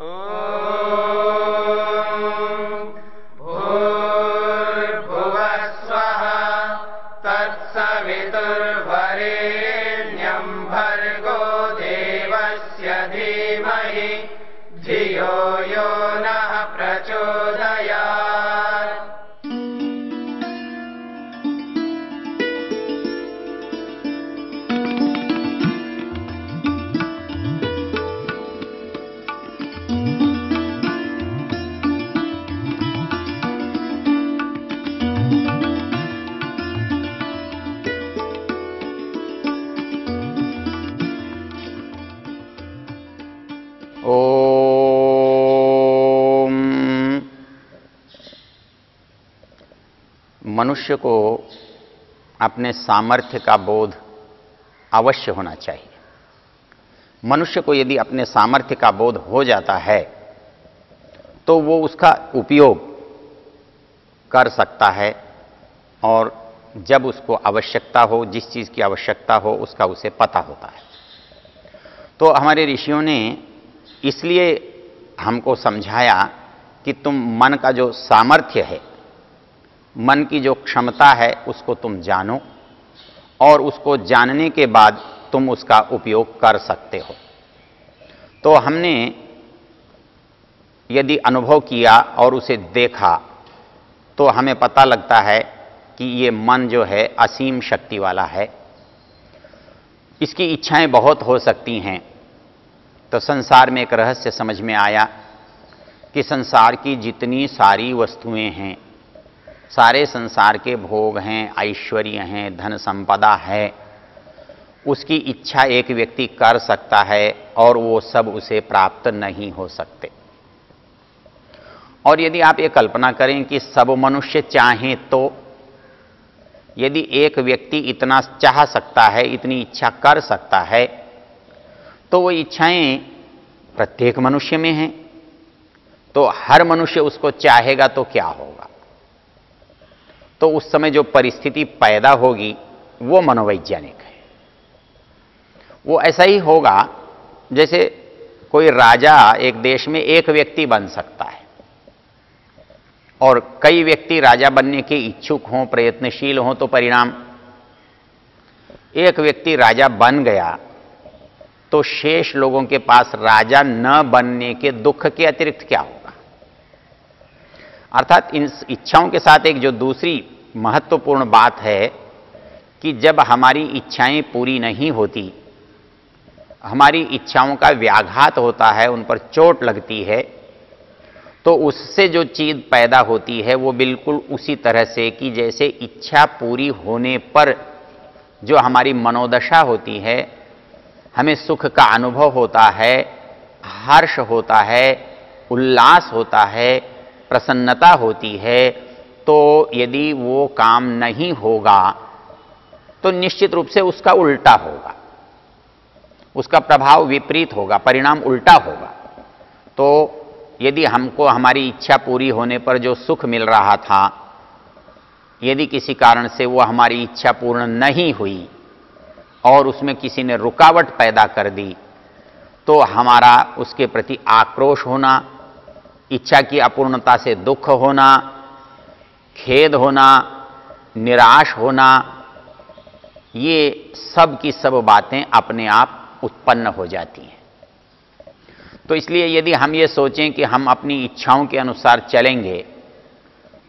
भूर्भुवस्वः तत्सवितुर्वरेण्यं भर्गो देवस्य धीमहि धियो यो नः प्रचोदयात्। मनुष्य को अपने सामर्थ्य का बोध अवश्य होना चाहिए। मनुष्य को यदि अपने सामर्थ्य का बोध हो जाता है तो वो उसका उपयोग कर सकता है और जब उसको आवश्यकता हो, जिस चीज की आवश्यकता हो, उसका उसे पता होता है। तो हमारे ऋषियों ने इसलिए हमको समझाया कि तुम मन का जो सामर्थ्य है, मन की जो क्षमता है, उसको तुम जानो और उसको जानने के बाद तुम उसका उपयोग कर सकते हो। तो हमने यदि अनुभव किया और उसे देखा तो हमें पता लगता है कि ये मन जो है असीम शक्ति वाला है। इसकी इच्छाएं बहुत हो सकती हैं। तो संसार में एक रहस्य समझ में आया कि संसार की जितनी सारी वस्तुएं हैं, सारे संसार के भोग हैं, ऐश्वर्य हैं, धन संपदा है, उसकी इच्छा एक व्यक्ति कर सकता है और वो सब उसे प्राप्त नहीं हो सकते। और यदि आप ये कल्पना करें कि सब मनुष्य चाहें तो यदि एक व्यक्ति इतना चाह सकता है, इतनी इच्छा कर सकता है, तो वो इच्छाएं प्रत्येक मनुष्य में हैं, तो हर मनुष्य उसको चाहेगा तो क्या होगा? तो उस समय जो परिस्थिति पैदा होगी वो मनोवैज्ञानिक है। वो ऐसा ही होगा जैसे कोई राजा एक देश में एक व्यक्ति बन सकता है और कई व्यक्ति राजा बनने के इच्छुक हों, प्रयत्नशील हों, तो परिणाम एक व्यक्ति राजा बन गया तो शेष लोगों के पास राजा न बनने के दुख के अतिरिक्त क्या होगा? अर्थात इन इच्छाओं के साथ एक जो दूसरी महत्वपूर्ण बात है कि जब हमारी इच्छाएं पूरी नहीं होती, हमारी इच्छाओं का व्याघात होता है, उन पर चोट लगती है, तो उससे जो चीज पैदा होती है वो बिल्कुल उसी तरह से कि जैसे इच्छा पूरी होने पर जो हमारी मनोदशा होती है, हमें सुख का अनुभव होता है, हर्ष होता है, उल्लास होता है, प्रसन्नता होती है, तो यदि वो काम नहीं होगा तो निश्चित रूप से उसका उल्टा होगा, उसका प्रभाव विपरीत होगा, परिणाम उल्टा होगा। तो यदि हमको हमारी इच्छा पूरी होने पर जो सुख मिल रहा था, यदि किसी कारण से वो हमारी इच्छा पूर्ण नहीं हुई और उसमें किसी ने रुकावट पैदा कर दी, तो हमारा उसके प्रति आक्रोश होना, इच्छा की अपूर्णता से दुख होना, खेद होना, निराश होना, ये सब की सब बातें अपने आप उत्पन्न हो जाती हैं। तो इसलिए यदि हम ये सोचें कि हम अपनी इच्छाओं के अनुसार चलेंगे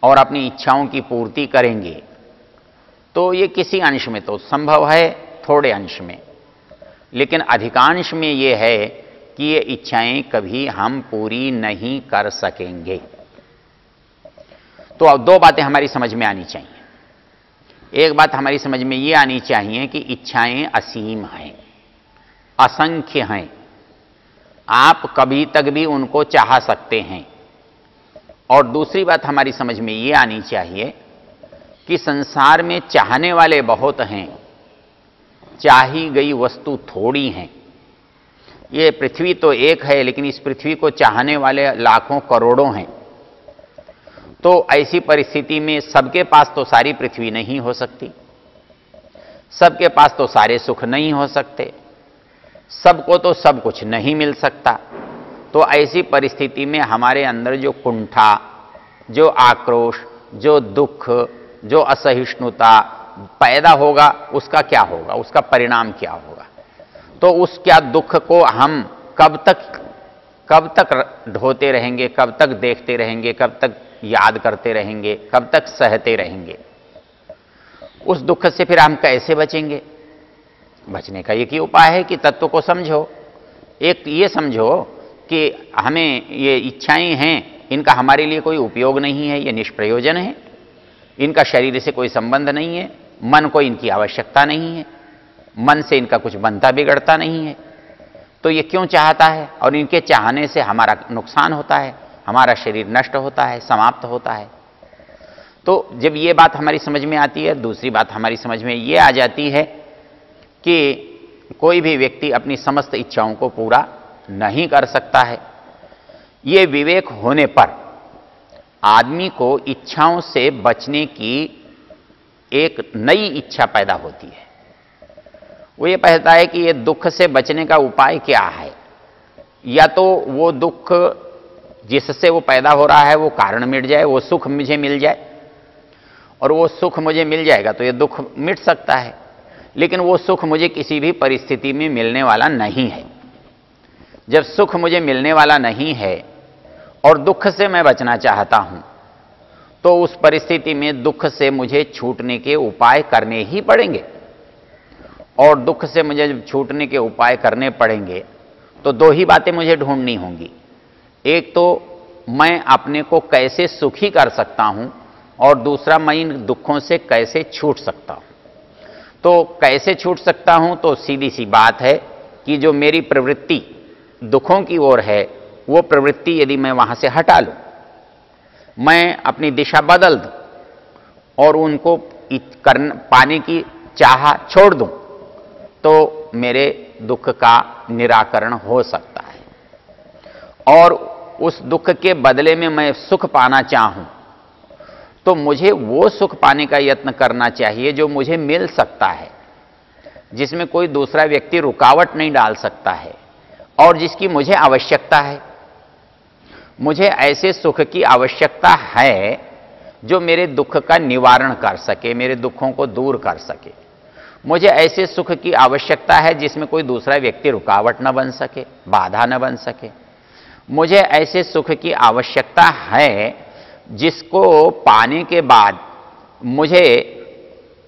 और अपनी इच्छाओं की पूर्ति करेंगे, तो ये किसी अंश में तो संभव है, थोड़े अंश में, लेकिन अधिकांश में ये है कि ये इच्छाएं कभी हम पूरी नहीं कर सकेंगे। तो अब दो बातें हमारी समझ में आनी चाहिए। एक बात हमारी समझ में ये आनी चाहिए कि इच्छाएं असीम हैं, असंख्य हैं, आप कभी तक भी उनको चाह सकते हैं। और दूसरी बात हमारी समझ में ये आनी चाहिए कि संसार में चाहने वाले बहुत हैं, चाही गई वस्तु थोड़ी हैं। ये पृथ्वी तो एक है, लेकिन इस पृथ्वी को चाहने वाले लाखों करोड़ों हैं। तो ऐसी परिस्थिति में सबके पास तो सारी पृथ्वी नहीं हो सकती, सबके पास तो सारे सुख नहीं हो सकते, सबको तो सब कुछ नहीं मिल सकता। तो ऐसी परिस्थिति में हमारे अंदर जो कुंठा, जो आक्रोश, जो दुख, जो असहिष्णुता पैदा होगा, उसका क्या होगा, उसका परिणाम क्या होगा? तो उस क्या दुख को हम कब तक ढोते रहेंगे, कब तक देखते रहेंगे, कब तक याद करते रहेंगे, कब तक सहते रहेंगे? उस दुख से फिर हम कैसे बचेंगे? बचने का एक ही उपाय है कि तत्व को समझो। एक ये समझो कि हमें ये इच्छाएं हैं, इनका हमारे लिए कोई उपयोग नहीं है, ये निष्प्रयोजन है, इनका शरीर से कोई संबंध नहीं है, मन को इनकी आवश्यकता नहीं है, मन से इनका कुछ बनता बिगड़ता नहीं है, तो ये क्यों चाहता है? और इनके चाहने से हमारा नुकसान होता है, हमारा शरीर नष्ट होता है, समाप्त होता है। तो जब ये बात हमारी समझ में आती है, दूसरी बात हमारी समझ में ये आ जाती है कि कोई भी व्यक्ति अपनी समस्त इच्छाओं को पूरा नहीं कर सकता है। ये विवेक होने पर आदमी को इच्छाओं से बचने की एक नई इच्छा पैदा होती है। वो ये कहता है कि ये दुख से बचने का उपाय क्या है? या तो वो दुख जिससे वो पैदा हो रहा है वो कारण मिट जाए, वो सुख मुझे मिल जाए, और वो सुख मुझे मिल जाएगा तो ये दुख मिट सकता है। लेकिन वो सुख मुझे किसी भी परिस्थिति में मिलने वाला नहीं है। जब सुख मुझे मिलने वाला नहीं है और दुख से मैं बचना चाहता हूं, तो उस परिस्थिति में दुख से मुझे छूटने के उपाय करने ही पड़ेंगे। और दुख से मुझे जब छूटने के उपाय करने पड़ेंगे तो दो ही बातें मुझे ढूंढनी होंगी। एक तो मैं अपने को कैसे सुखी कर सकता हूं, और दूसरा मैं इन दुखों से कैसे छूट सकता हूं। तो कैसे छूट सकता हूं, तो सीधी सी बात है कि जो मेरी प्रवृत्ति दुखों की ओर है, वो प्रवृत्ति यदि मैं वहां से हटा लूं, मैं अपनी दिशा बदल दूं और उनको पाने की चाह छोड़ दूं, तो मेरे दुख का निराकरण हो सकता है। और उस दुख के बदले में मैं सुख पाना चाहूं, तो मुझे वो सुख पाने का यत्न करना चाहिए जो मुझे मिल सकता है, जिसमें कोई दूसरा व्यक्ति रुकावट नहीं डाल सकता है, और जिसकी मुझे आवश्यकता है। मुझे ऐसे सुख की आवश्यकता है जो मेरे दुख का निवारण कर सके, मेरे दुखों को दूर कर सके। मुझे ऐसे सुख की आवश्यकता है जिसमें कोई दूसरा व्यक्ति रुकावट न बन सके, बाधा न बन सके। मुझे ऐसे सुख की आवश्यकता है जिसको पाने के बाद मुझे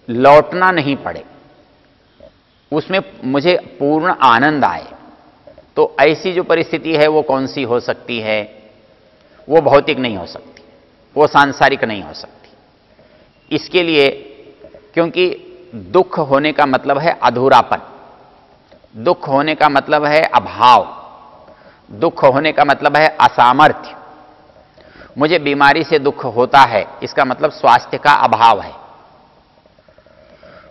लौटना नहीं पड़े, उसमें मुझे पूर्ण आनंद आए। तो ऐसी जो परिस्थिति है वो कौन सी हो सकती है? वो भौतिक नहीं हो सकती, वो सांसारिक नहीं हो सकती। इसके लिए, क्योंकि दुख होने का मतलब है अधूरापन, दुख होने का मतलब है अभाव, दुख होने का मतलब है असामर्थ्य। मुझे बीमारी से दुख होता है, इसका मतलब स्वास्थ्य का अभाव है।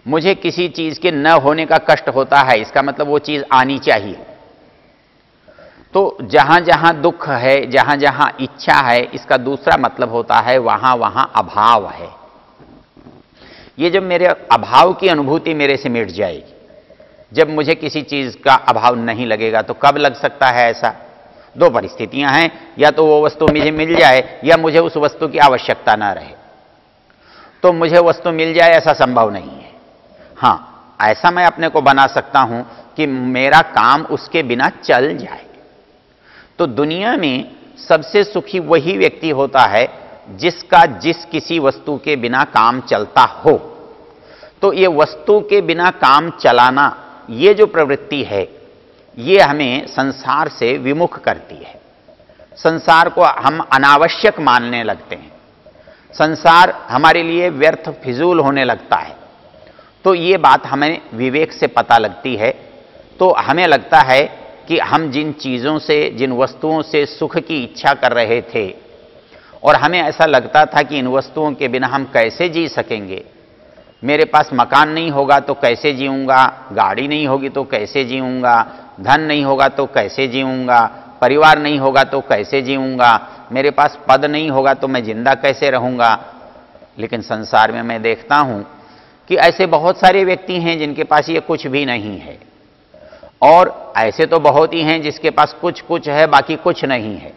मुझे किसी चीज के न होने का कष्ट होता है, इसका मतलब वो चीज आनी चाहिए। तो जहां जहां दुख है, जहां जहां इच्छा है, इसका दूसरा मतलब होता है वहां वहां अभाव है। ये जब मेरे अभाव की अनुभूति मेरे से मिट जाएगी, जब मुझे किसी चीज का अभाव नहीं लगेगा, तो कब लग सकता है ऐसा? दो परिस्थितियां हैं, या तो वो वस्तु मुझे मिल जाए या मुझे उस वस्तु की आवश्यकता ना रहे। तो मुझे वस्तु मिल जाए ऐसा संभव नहीं है। हां, ऐसा मैं अपने को बना सकता हूं कि मेरा काम उसके बिना चल जाए। तो दुनिया में सबसे सुखी वही व्यक्ति होता है जिसका जिस किसी वस्तु के बिना काम चलता हो। तो ये वस्तु के बिना काम चलाना, ये जो प्रवृत्ति है, ये हमें संसार से विमुख करती है। संसार को हम अनावश्यक मानने लगते हैं, संसार हमारे लिए व्यर्थ फिजूल होने लगता है। तो ये बात हमें विवेक से पता लगती है। तो हमें लगता है कि हम जिन चीजों से, जिन वस्तुओं से सुख की इच्छा कर रहे थे, और हमें ऐसा लगता था कि इन वस्तुओं के बिना हम कैसे जी सकेंगे, मेरे पास मकान नहीं होगा तो कैसे जीऊंगा, गाड़ी नहीं होगी तो कैसे जीऊंगा, धन नहीं होगा तो कैसे जीऊंगा, परिवार नहीं होगा तो कैसे जीऊंगा, मेरे पास पद नहीं होगा तो मैं जिंदा कैसे रहूंगा। लेकिन संसार में मैं देखता हूं कि ऐसे बहुत सारे व्यक्ति हैं जिनके पास ये कुछ भी नहीं है, और ऐसे तो बहुत ही हैं जिसके पास कुछ कुछ है, बाकी कुछ नहीं है।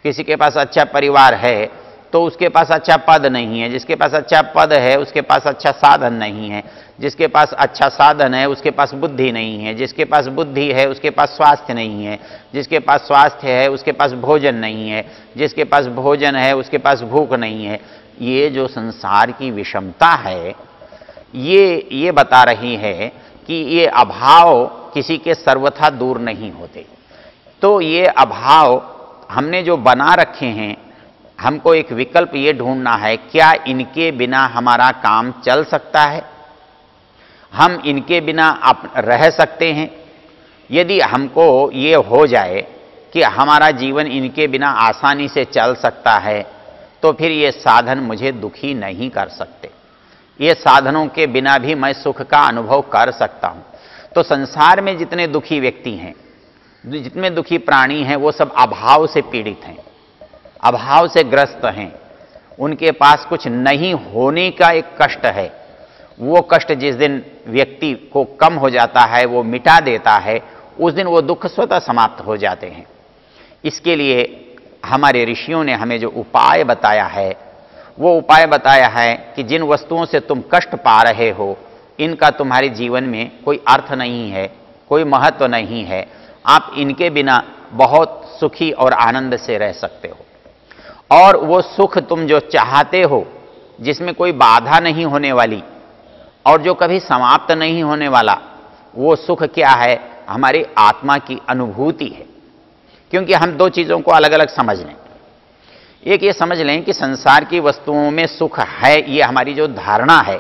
किसी के पास अच्छा परिवार है तो उसके पास अच्छा पद नहीं है, जिसके पास अच्छा पद है उसके पास अच्छा साधन नहीं है, जिसके पास अच्छा साधन है उसके पास बुद्धि नहीं है, जिसके पास बुद्धि है उसके पास स्वास्थ्य नहीं है, जिसके पास स्वास्थ्य है उसके पास भोजन नहीं है, जिसके पास भोजन है उसके पास भूख नहीं है। ये जो संसार की विषमता है ये बता रही है कि ये अभाव किसी के सर्वथा दूर नहीं होते। तो ये अभाव हमने जो बना रखे हैं, हमको एक विकल्प ये ढूंढना है, क्या इनके बिना हमारा काम चल सकता है? हम इनके बिना रह सकते हैं? यदि हमको ये हो जाए कि हमारा जीवन इनके बिना आसानी से चल सकता है, तो फिर ये साधन मुझे दुखी नहीं कर सकते। ये साधनों के बिना भी मैं सुख का अनुभव कर सकता हूं। तो संसार में जितने दुखी व्यक्ति हैं, जितने दुखी प्राणी हैं, वो सब अभाव से पीड़ित हैं, अभाव से ग्रस्त हैं। उनके पास कुछ नहीं होने का एक कष्ट है। वो कष्ट जिस दिन व्यक्ति को कम हो जाता है, वो मिटा देता है, उस दिन वो दुख स्वतः समाप्त हो जाते हैं। इसके लिए हमारे ऋषियों ने हमें जो उपाय बताया है, वो उपाय बताया है कि जिन वस्तुओं से तुम कष्ट पा रहे हो, इनका तुम्हारे जीवन में कोई अर्थ नहीं है, कोई महत्व नहीं है। आप इनके बिना बहुत सुखी और आनंद से रह सकते हो। और वो सुख तुम जो चाहते हो, जिसमें कोई बाधा नहीं होने वाली और जो कभी समाप्त नहीं होने वाला, वो सुख क्या है? हमारी आत्मा की अनुभूति है। क्योंकि हम दो चीजों को अलग अलग समझ लें। एक ये समझ लें कि संसार की वस्तुओं में सुख है, ये हमारी जो धारणा है,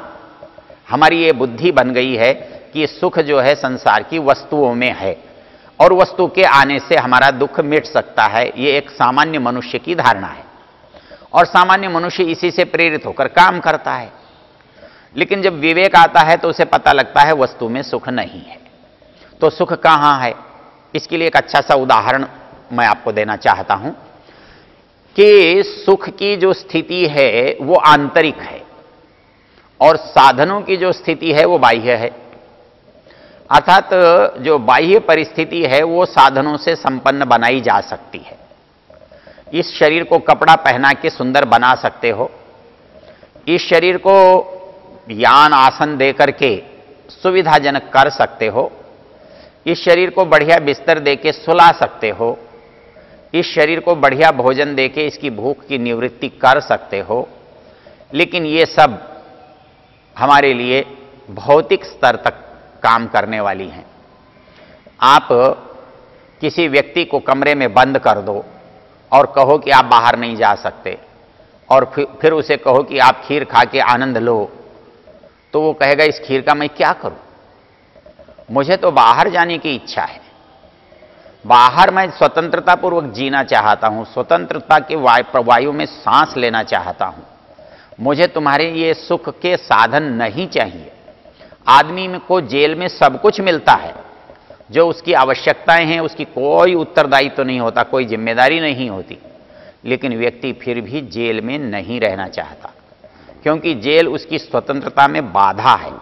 हमारी ये बुद्धि बन गई है कि सुख जो है संसार की वस्तुओं में है और वस्तु के आने से हमारा दुख मिट सकता है। ये एक सामान्य मनुष्य की धारणा है और सामान्य मनुष्य इसी से प्रेरित होकर काम करता है। लेकिन जब विवेक आता है तो उसे पता लगता है वस्तु में सुख नहीं है। तो सुख कहां है? इसके लिए एक अच्छा सा उदाहरण मैं आपको देना चाहता हूं कि सुख की जो स्थिति है वो आंतरिक है और साधनों की जो स्थिति है वो बाह्य है। अर्थात जो बाह्य परिस्थिति है वो साधनों से संपन्न बनाई जा सकती है। इस शरीर को कपड़ा पहना के सुंदर बना सकते हो, इस शरीर को यान आसन दे करके सुविधाजनक कर सकते हो, इस शरीर को बढ़िया बिस्तर दे के सुला सकते हो, इस शरीर को बढ़िया भोजन दे के इसकी भूख की निवृत्ति कर सकते हो। लेकिन ये सब हमारे लिए भौतिक स्तर तक काम करने वाली हैं। आप किसी व्यक्ति को कमरे में बंद कर दो और कहो कि आप बाहर नहीं जा सकते, और फिर उसे कहो कि आप खीर खा के आनंद लो, तो वो कहेगा इस खीर का मैं क्या करूं? मुझे तो बाहर जाने की इच्छा है, बाहर मैं स्वतंत्रता पूर्वक जीना चाहता हूं, स्वतंत्रता के वायु में सांस लेना चाहता हूं। मुझे तुम्हारे ये सुख के साधन नहीं चाहिए। आदमी को जेल में सब कुछ मिलता है, जो उसकी आवश्यकताएं हैं उसकी कोई उत्तरदायित्व तो नहीं होता, कोई जिम्मेदारी नहीं होती। लेकिन व्यक्ति फिर भी जेल में नहीं रहना चाहता, क्योंकि जेल उसकी स्वतंत्रता में बाधा है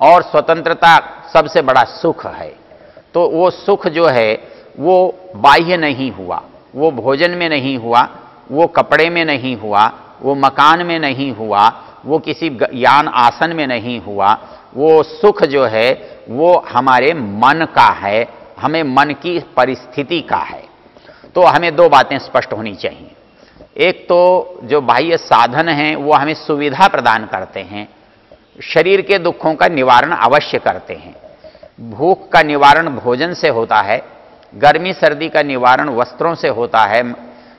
और स्वतंत्रता सबसे बड़ा सुख है। तो वो सुख जो है वो बाह्य नहीं हुआ, वो भोजन में नहीं हुआ, वो कपड़े में नहीं हुआ, वो मकान में नहीं हुआ, वो किसी यान आसन में नहीं हुआ। वो सुख जो है वो हमारे मन का है, हमें मन की परिस्थिति का है। तो हमें दो बातें स्पष्ट होनी चाहिए। एक तो जो बाह्य साधन हैं वो हमें सुविधा प्रदान करते हैं, शरीर के दुखों का निवारण अवश्य करते हैं। भूख का निवारण भोजन से होता है, गर्मी सर्दी का निवारण वस्त्रों से होता है,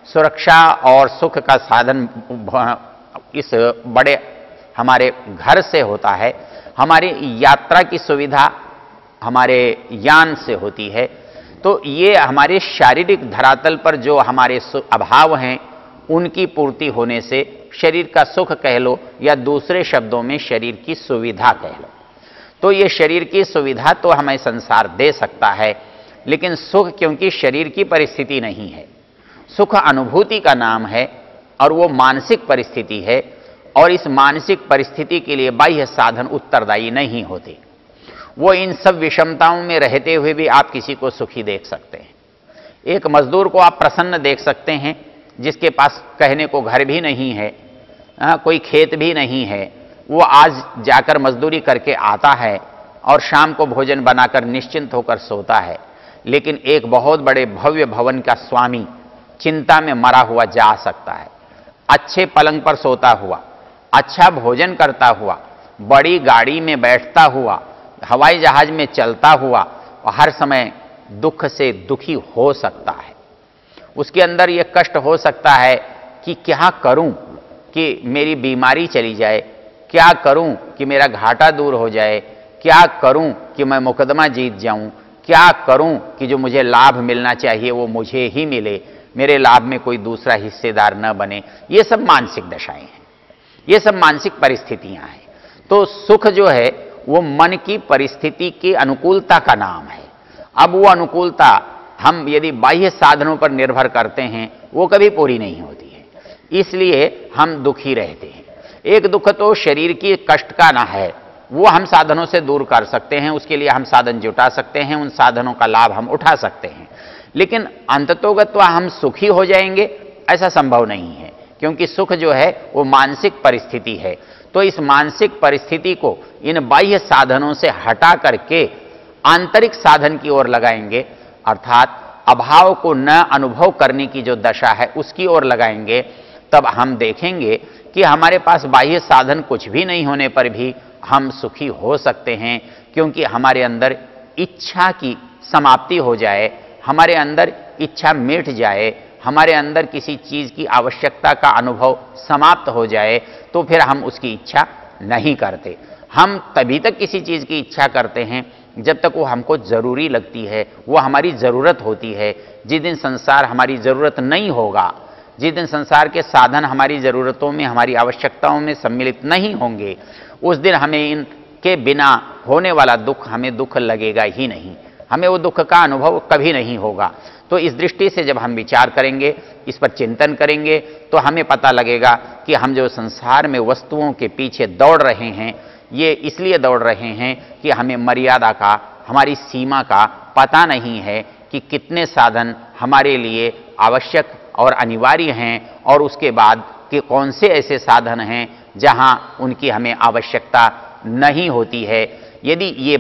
सुरक्षा और सुख का साधन इस बड़े हमारे घर से होता है, हमारी यात्रा की सुविधा हमारे यान से होती है। तो ये हमारे शारीरिक धरातल पर जो हमारे अभाव हैं उनकी पूर्ति होने से शरीर का सुख कह लो या दूसरे शब्दों में शरीर की सुविधा कह लो। तो ये शरीर की सुविधा तो हमें संसार दे सकता है, लेकिन सुख क्योंकि शरीर की परिस्थिति नहीं है, सुख अनुभूति का नाम है और वो मानसिक परिस्थिति है। और इस मानसिक परिस्थिति के लिए बाह्य साधन उत्तरदायी नहीं होते। वो इन सब विषमताओं में रहते हुए भी आप किसी को सुखी देख सकते हैं। एक मजदूर को आप प्रसन्न देख सकते हैं जिसके पास कहने को घर भी नहीं है, कोई खेत भी नहीं है, वो आज जाकर मजदूरी करके आता है और शाम को भोजन बनाकर निश्चिंत होकर सोता है। लेकिन एक बहुत बड़े भव्य भवन का स्वामी चिंता में मरा हुआ जा सकता है, अच्छे पलंग पर सोता हुआ, अच्छा भोजन करता हुआ, बड़ी गाड़ी में बैठता हुआ, हवाई जहाज में चलता हुआ, हर समय दुख से दुखी हो सकता है। उसके अंदर यह कष्ट हो सकता है कि क्या करूं कि मेरी बीमारी चली जाए, क्या करूं कि मेरा घाटा दूर हो जाए, क्या करूं कि मैं मुकदमा जीत जाऊं, क्या करूं कि जो मुझे लाभ मिलना चाहिए वो मुझे ही मिले, मेरे लाभ में कोई दूसरा हिस्सेदार न बने। ये सब मानसिक दशाएं हैं, ये सब मानसिक परिस्थितियां हैं। तो सुख जो है वो मन की परिस्थिति की अनुकूलता का नाम है। अब वो अनुकूलता हम यदि बाह्य साधनों पर निर्भर करते हैं वो कभी पूरी नहीं होती है, इसलिए हम दुखी रहते हैं। एक दुख तो शरीर की कष्ट का ना है, वो हम साधनों से दूर कर सकते हैं, उसके लिए हम साधन जुटा सकते हैं, उन साधनों का लाभ हम उठा सकते हैं। लेकिन अंततोगत्वा हम सुखी हो जाएंगे ऐसा संभव नहीं है, क्योंकि सुख जो है वो मानसिक परिस्थिति है। तो इस मानसिक परिस्थिति को इन बाह्य साधनों से हटा करके आंतरिक साधन की ओर लगाएंगे, अर्थात अभाव को न अनुभव करने की जो दशा है उसकी ओर लगाएंगे, तब हम देखेंगे कि हमारे पास बाह्य साधन कुछ भी नहीं होने पर भी हम सुखी हो सकते हैं, क्योंकि हमारे अंदर इच्छा की समाप्ति हो जाए, हमारे अंदर इच्छा मिट जाए, हमारे अंदर किसी चीज की आवश्यकता का अनुभव समाप्त हो जाए, तो फिर हम उसकी इच्छा नहीं करते। हम तभी तक किसी चीज की इच्छा करते हैं जब तक वो हमको जरूरी लगती है, वो हमारी जरूरत होती है। जिस दिन संसार हमारी जरूरत नहीं होगा, जिस दिन संसार के साधन हमारी जरूरतों में, हमारी आवश्यकताओं में सम्मिलित नहीं होंगे, उस दिन हमें इनके बिना होने वाला दुख, हमें दुख लगेगा ही नहीं, हमें वो दुख का अनुभव कभी नहीं होगा। तो इस दृष्टि से जब हम विचार करेंगे, इस पर चिंतन करेंगे, तो हमें पता लगेगा कि हम जो संसार में वस्तुओं के पीछे दौड़ रहे हैं, ये इसलिए दौड़ रहे हैं कि हमें मर्यादा का, हमारी सीमा का पता नहीं है कि कितने साधन हमारे लिए आवश्यक और अनिवार्य हैं, और उसके बाद कि कौन से ऐसे साधन हैं जहां उनकी हमें आवश्यकता नहीं होती है। यदि ये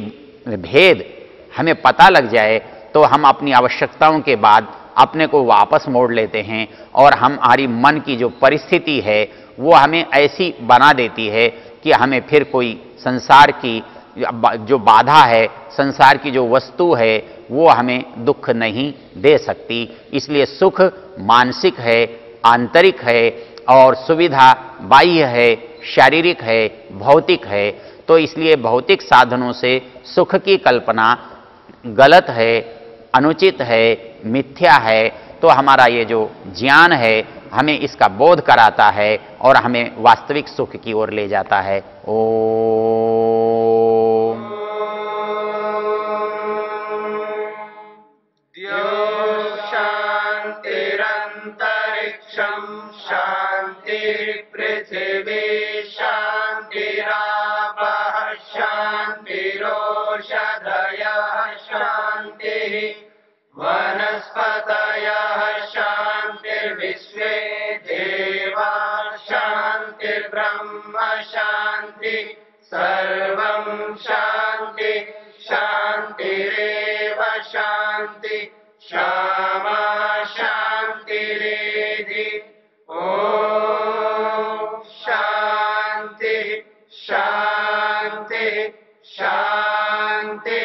भेद हमें पता लग जाए तो हम अपनी आवश्यकताओं के बाद अपने को वापस मोड़ लेते हैं, और हमारी मन की जो परिस्थिति है वो हमें ऐसी बना देती है कि हमें फिर कोई संसार की जो बाधा है, संसार की जो वस्तु है, वो हमें दुख नहीं दे सकती। इसलिए सुख मानसिक है, आंतरिक है, और सुविधा बाह्य है, शारीरिक है, भौतिक है। तो इसलिए भौतिक साधनों से सुख की कल्पना गलत है, अनुचित है, मिथ्या है। तो हमारा ये जो ज्ञान है हमें इसका बोध कराता है और हमें वास्तविक सुख की ओर ले जाता है। ओम शांतिरंतरिक्षं शांति पृथिवी शांतिरापः शांतिरोषधयः शांतिः वनस्पतयः शांतिर्विश्वे देवा शांतिर्ब्रह्म शांति सर्वं शांति शांतिरेव शांति क्षमा शांतिरेधि। ओम शांति शांति शांति।